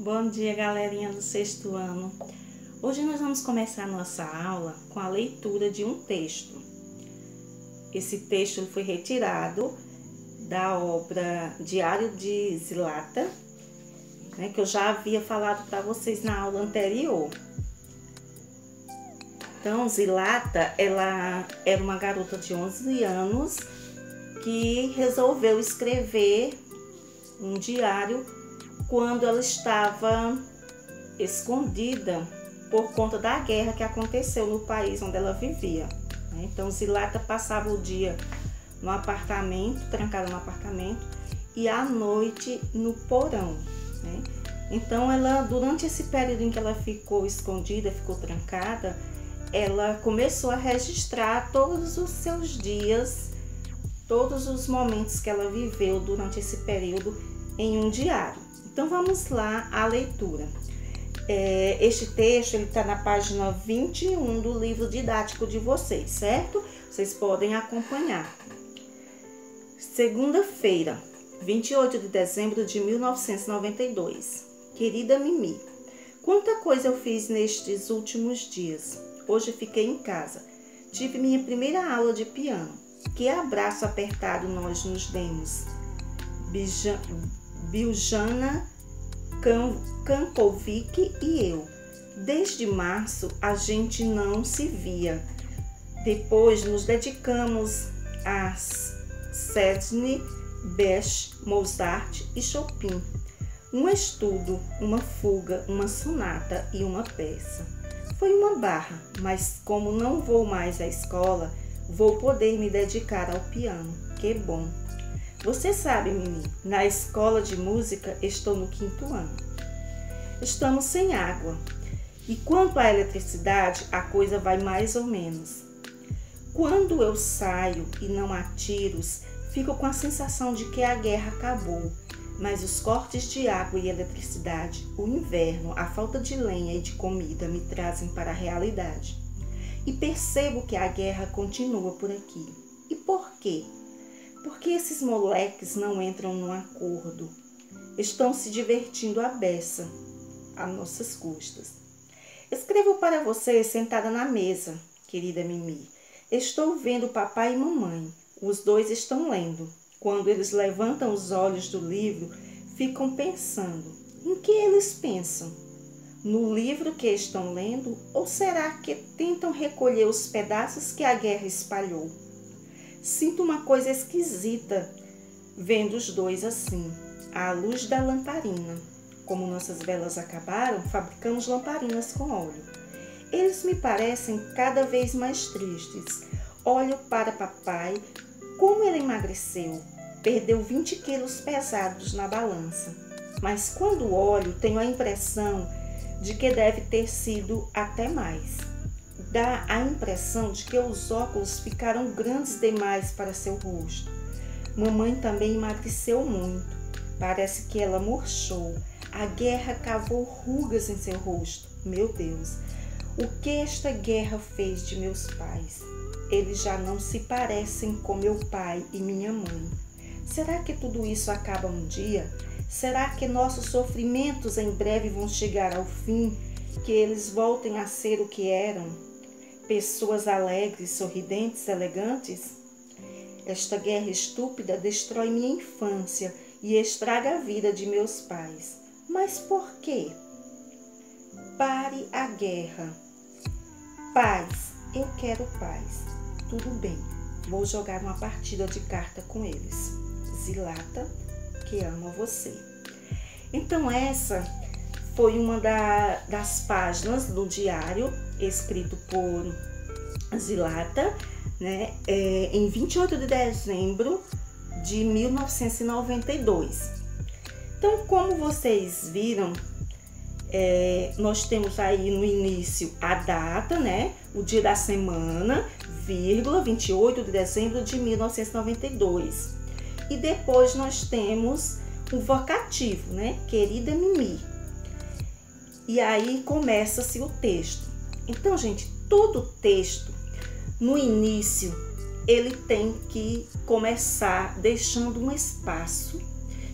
Bom dia, galerinha do sexto ano. Hoje nós vamos começar a nossa aula com a leitura de um texto. Esse texto foi retirado da obra Diário de Zilata, que eu já havia falado para vocês na aula anterior. Então, Zilata, ela era uma garota de 11 anos que resolveu escrever um diário quando ela estava escondida por conta da guerra que aconteceu no país onde ela vivia. Então, Zilata passava o dia no apartamento, trancada no apartamento, e à noite no porão. Então, ela, durante esse período em que ela ficou escondida, ficou trancada, ela começou a registrar todos os seus dias, todos os momentos que ela viveu durante esse período em um diário. Então, vamos lá à leitura. Este texto está na página 21 do livro didático de vocês, certo? Vocês podem acompanhar. Segunda-feira, 28 de dezembro de 1992. Querida Mimi, quanta coisa eu fiz nestes últimos dias. Hoje fiquei em casa. Tive minha primeira aula de piano. Que abraço apertado nós nos demos. Biljana Kampovic e eu. Desde março a gente não se via. Depois nos dedicamos a Sedney, Bach, Mozart e Chopin. Um estudo, uma fuga, uma sonata e uma peça. Foi uma barra, mas como não vou mais à escola, vou poder me dedicar ao piano. Que bom! Você sabe, Mimi, na escola de música estou no 5º ano. Estamos sem água. E quanto à eletricidade, a coisa vai mais ou menos. Quando eu saio e não há tiros, fico com a sensação de que a guerra acabou. Mas os cortes de água e eletricidade, o inverno, a falta de lenha e de comida me trazem para a realidade. E percebo que a guerra continua por aqui. E por quê? Porque esses moleques não entram num acordo. Estão se divertindo à beça, a nossas custas. Escrevo para você sentada na mesa, querida Mimi. Estou vendo papai e mamãe. Os dois estão lendo. Quando eles levantam os olhos do livro, ficam pensando. Em que eles pensam? No livro que estão lendo? Ou será que tentam recolher os pedaços que a guerra espalhou? Sinto uma coisa esquisita vendo os dois assim, à luz da lamparina. Como nossas velas acabaram, fabricamos lamparinas com óleo. Eles me parecem cada vez mais tristes. Olho para papai, como ele emagreceu. Perdeu 20 quilos pesados na balança. Mas quando olho, tenho a impressão de que deve ter sido até mais. Dá a impressão de que os óculos ficaram grandes demais para seu rosto. Mamãe também emagreceu muito. Parece que ela murchou. A guerra cavou rugas em seu rosto. Meu Deus, o que esta guerra fez de meus pais? Eles já não se parecem com meu pai e minha mãe. Será que tudo isso acaba um dia? Será que nossos sofrimentos em breve vão chegar ao fim? Que eles voltem a ser o que eram? Pessoas alegres, sorridentes, elegantes? Esta guerra estúpida destrói minha infância e estraga a vida de meus pais. Mas por quê? Pare a guerra. Paz, eu quero paz. Tudo bem, vou jogar uma partida de carta com eles. Zilata, que ama você. Então essa foi uma das páginas do diário escrito por Zilata, em 28 de dezembro de 1992. Então, como vocês viram, nós temos aí no início a data, o dia da semana, vírgula, 28 de dezembro de 1992. E depois nós temos o vocativo, querida Mimi. E aí começa-se o texto. Então, gente, todo texto, no início, ele tem que começar deixando um espaço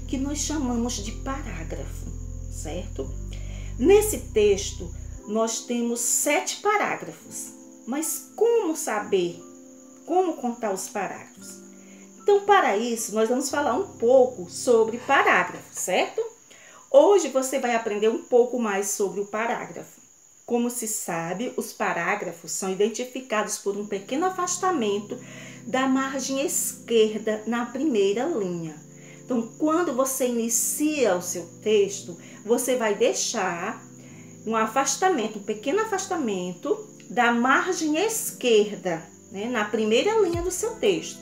que nós chamamos de parágrafo, certo? Nesse texto, nós temos 7 parágrafos, mas como saber, como contar os parágrafos? Então, para isso, nós vamos falar um pouco sobre parágrafo, certo? Hoje você vai aprender um pouco mais sobre o parágrafo. Como se sabe, os parágrafos são identificados por um pequeno afastamento da margem esquerda na primeira linha. Então, quando você inicia o seu texto, você vai deixar um afastamento, um pequeno afastamento da margem esquerda, né, na primeira linha do seu texto.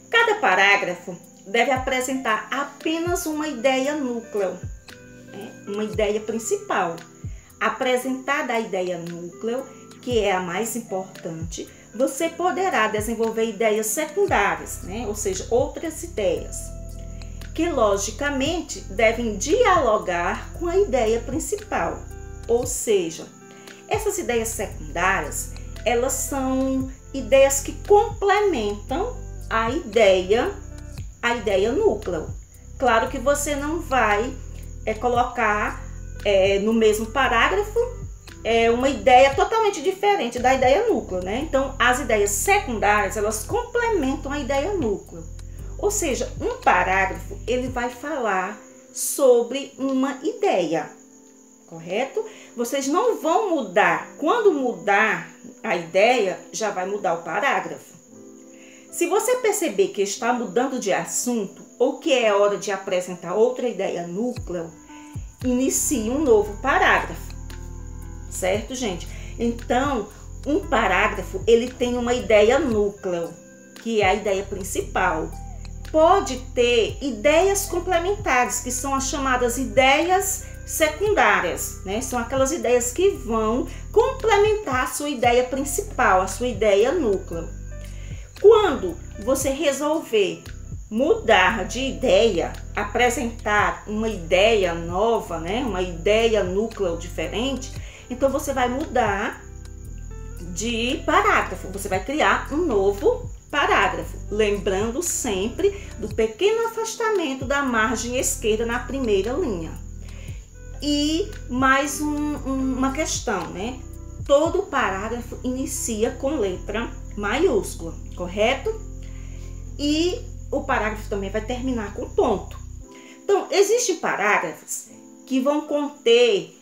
Cada parágrafo deve apresentar apenas uma ideia núcleo, né, uma ideia principal. Apresentada a ideia núcleo, que é a mais importante, você poderá desenvolver ideias secundárias, né, ou seja, outras ideias, que logicamente devem dialogar com a ideia principal. Ou seja, essas ideias secundárias, elas são ideias que complementam a ideia núcleo. Claro que você não vai colocar no mesmo parágrafo uma ideia totalmente diferente da ideia núcleo, né? Então, as ideias secundárias, elas complementam a ideia núcleo. Ou seja, um parágrafo, ele vai falar sobre uma ideia, correto? Vocês não vão mudar. Quando mudar a ideia, já vai mudar o parágrafo. Se você perceber que está mudando de assunto ou que é hora de apresentar outra ideia núcleo, inicie um novo parágrafo, certo, gente? Então, um parágrafo, ele tem uma ideia núcleo, que é a ideia principal. Pode ter ideias complementares, que são as chamadas ideias secundárias, né? São aquelas ideias que vão complementar a sua ideia principal, a sua ideia núcleo. Quando você resolver mudar de ideia, apresentar uma ideia nova, né? Uma ideia núcleo diferente, então você vai mudar de parágrafo, você vai criar um novo parágrafo, lembrando sempre do pequeno afastamento da margem esquerda na primeira linha. E mais uma questão, né? Todo parágrafo inicia com letra maiúscula, correto? E o parágrafo também vai terminar com ponto. Então, existem parágrafos que vão conter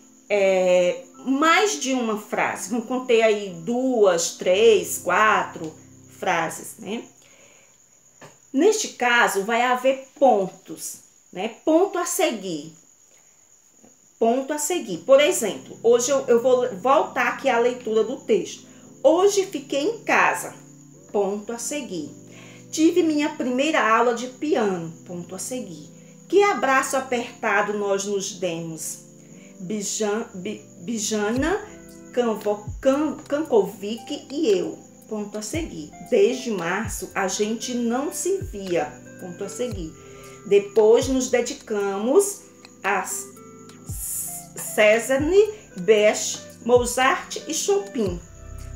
mais de uma frase, vão conter aí 2, 3, 4 frases, né? Neste caso, vai haver pontos, né? Ponto a seguir. Ponto a seguir. Por exemplo, hoje eu vou voltar aqui à leitura do texto. Hoje fiquei em casa. Ponto a seguir. Tive minha primeira aula de piano. Ponto a seguir. Que abraço apertado nós nos demos. Bijana Kankovic e eu. Ponto a seguir. Desde março a gente não se via. Ponto a seguir. Depois nos dedicamos a Cézanne, Bach, Mozart e Chopin.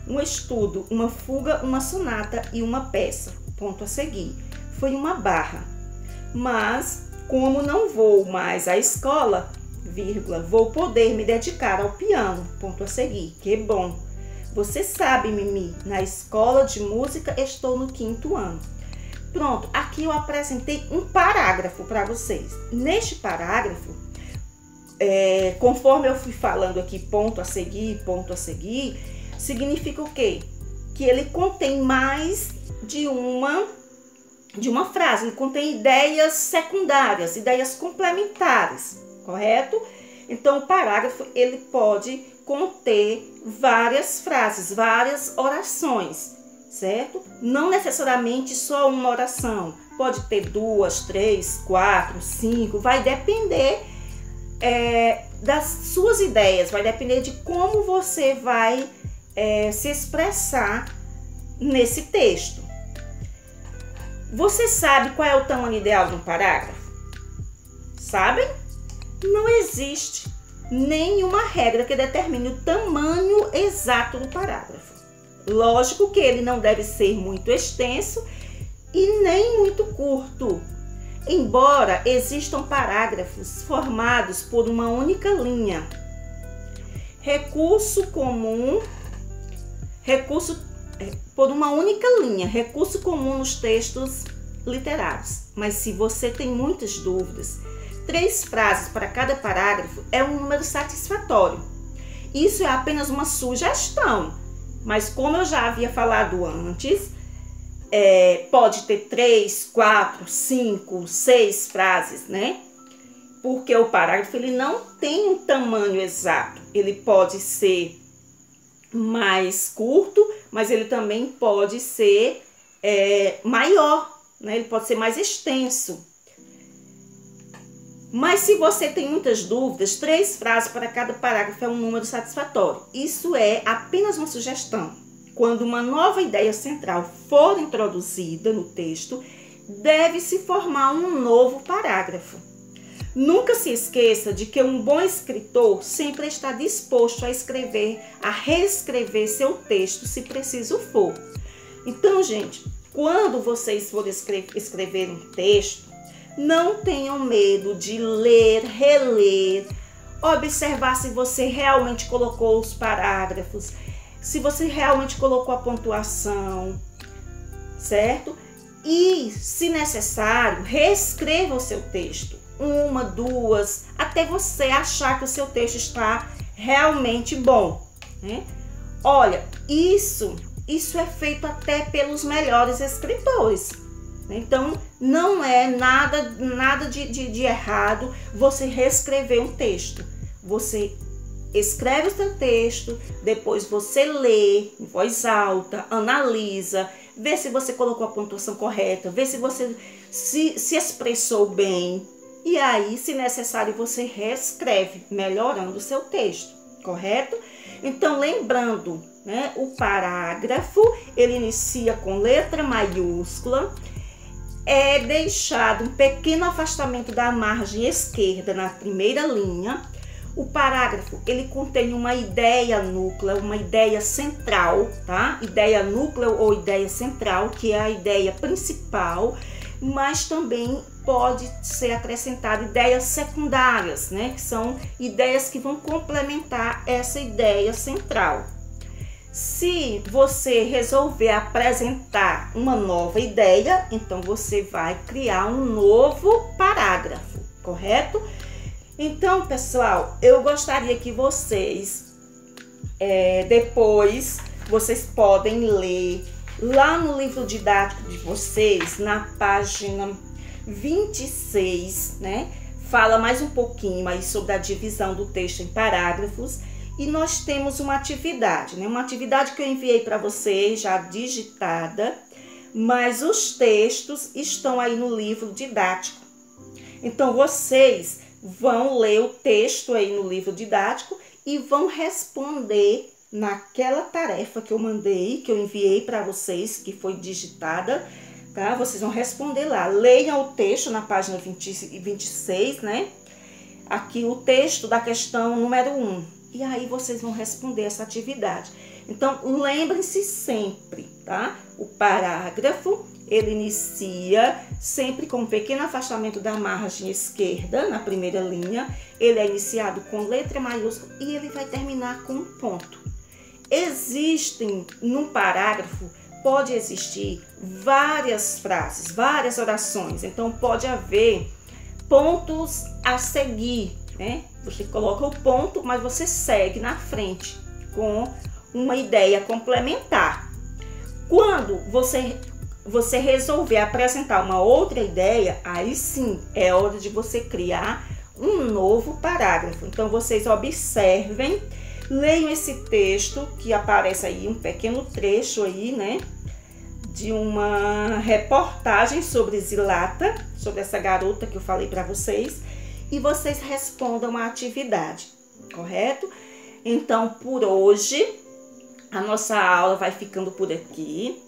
Um estudo, uma fuga, uma sonata e uma peça. Ponto a seguir. Foi uma barra. Mas, como não vou mais à escola, vírgula, vou poder me dedicar ao piano. Ponto a seguir. Que bom. Você sabe, Mimi, na escola de música estou no 5º ano. Pronto, aqui eu apresentei um parágrafo para vocês. Neste parágrafo, conforme eu fui falando aqui, ponto a seguir, significa o quê? Que ele contém mais de uma frase, ele contém ideias secundárias, ideias complementares, correto? Então, o parágrafo, ele pode conter várias frases, várias orações, certo? Não necessariamente só uma oração, pode ter 2, 3, 4, 5, vai depender das suas ideias, vai depender de como você vai se expressar nesse texto. Você sabe qual é o tamanho ideal de um parágrafo? Sabem? Não existe nenhuma regra que determine o tamanho exato do parágrafo. Lógico que ele não deve ser muito extenso e nem muito curto. embora existam parágrafos formados por uma única linha. Recurso comum nos textos literários. Mas se você tem muitas dúvidas, 3 frases para cada parágrafo é um número satisfatório. Isso é apenas uma sugestão, mas como eu já havia falado antes, pode ter 3, 4, 5, 6 frases, né? Porque o parágrafo ele não tem um tamanho exato. Ele pode ser mais curto, mas ele também pode ser maior, né? Ele pode ser mais extenso. Mas se você tem muitas dúvidas, 3 frases para cada parágrafo é um número satisfatório. Isso é apenas uma sugestão. Quando uma nova ideia central for introduzida no texto, deve-se formar um novo parágrafo. Nunca se esqueça de que um bom escritor sempre está disposto a reescrever seu texto, se preciso for. Então, gente, quando vocês forem escrever um texto, não tenham medo de ler, reler, observar se você realmente colocou os parágrafos, se você realmente colocou a pontuação, certo? E, se necessário, reescreva o seu texto. 1, 2, até você achar que o seu texto está realmente bom, né? Olha, isso é feito até pelos melhores escritores. Então, não é nada de errado você reescrever um texto. Você escreve o seu texto, depois você lê em voz alta, analisa, vê se você colocou a pontuação correta, vê se você se expressou bem. E aí, se necessário, você reescreve, melhorando o seu texto, correto? Então, lembrando, né, o parágrafo, ele inicia com letra maiúscula, é deixado um pequeno afastamento da margem esquerda na primeira linha. O parágrafo, ele contém uma ideia núcleo, uma ideia central, tá? Ideia núcleo ou ideia central, que é a ideia principal, mas também pode ser acrescentado ideias secundárias, né? Que são ideias que vão complementar essa ideia central. Se você resolver apresentar uma nova ideia, então você vai criar um novo parágrafo, correto? Então, pessoal, eu gostaria que vocês, depois, vocês podem ler lá no livro didático de vocês, na página 26, né? Fala mais um pouquinho aí sobre a divisão do texto em parágrafos. E nós temos uma atividade, né? Uma atividade que eu enviei para vocês, já digitada, mas os textos estão aí no livro didático. Então, vocês vão ler o texto aí no livro didático e vão responder naquela tarefa que eu mandei, que eu enviei para vocês, que foi digitada, tá? Vocês vão responder lá. Leiam o texto na página 26, né? Aqui o texto da questão número 1. E aí vocês vão responder essa atividade. Então, lembrem-se sempre, tá? O parágrafo, ele inicia sempre com um pequeno afastamento da margem esquerda, na primeira linha. Ele é iniciado com letra maiúscula e ele vai terminar com um ponto. Existem, num parágrafo, pode existir várias frases, várias orações. Então, pode haver pontos a seguir, né? Você coloca o ponto, mas você segue na frente com uma ideia complementar. Quando você resolver apresentar uma outra ideia, aí sim é hora de você criar um novo parágrafo. Então, vocês observem, leiam esse texto que aparece aí, um pequeno trecho aí, né? De uma reportagem sobre Zilata, sobre essa garota que eu falei para vocês. E vocês respondam a atividade, correto? Então, por hoje, a nossa aula vai ficando por aqui.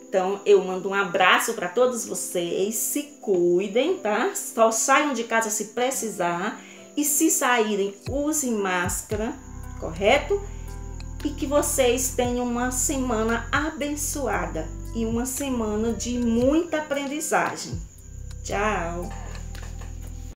Então, eu mando um abraço para todos vocês. Se cuidem, tá? Só saiam de casa se precisar. E se saírem, usem máscara, correto? E que vocês tenham uma semana abençoada e uma semana de muita aprendizagem. Tchau!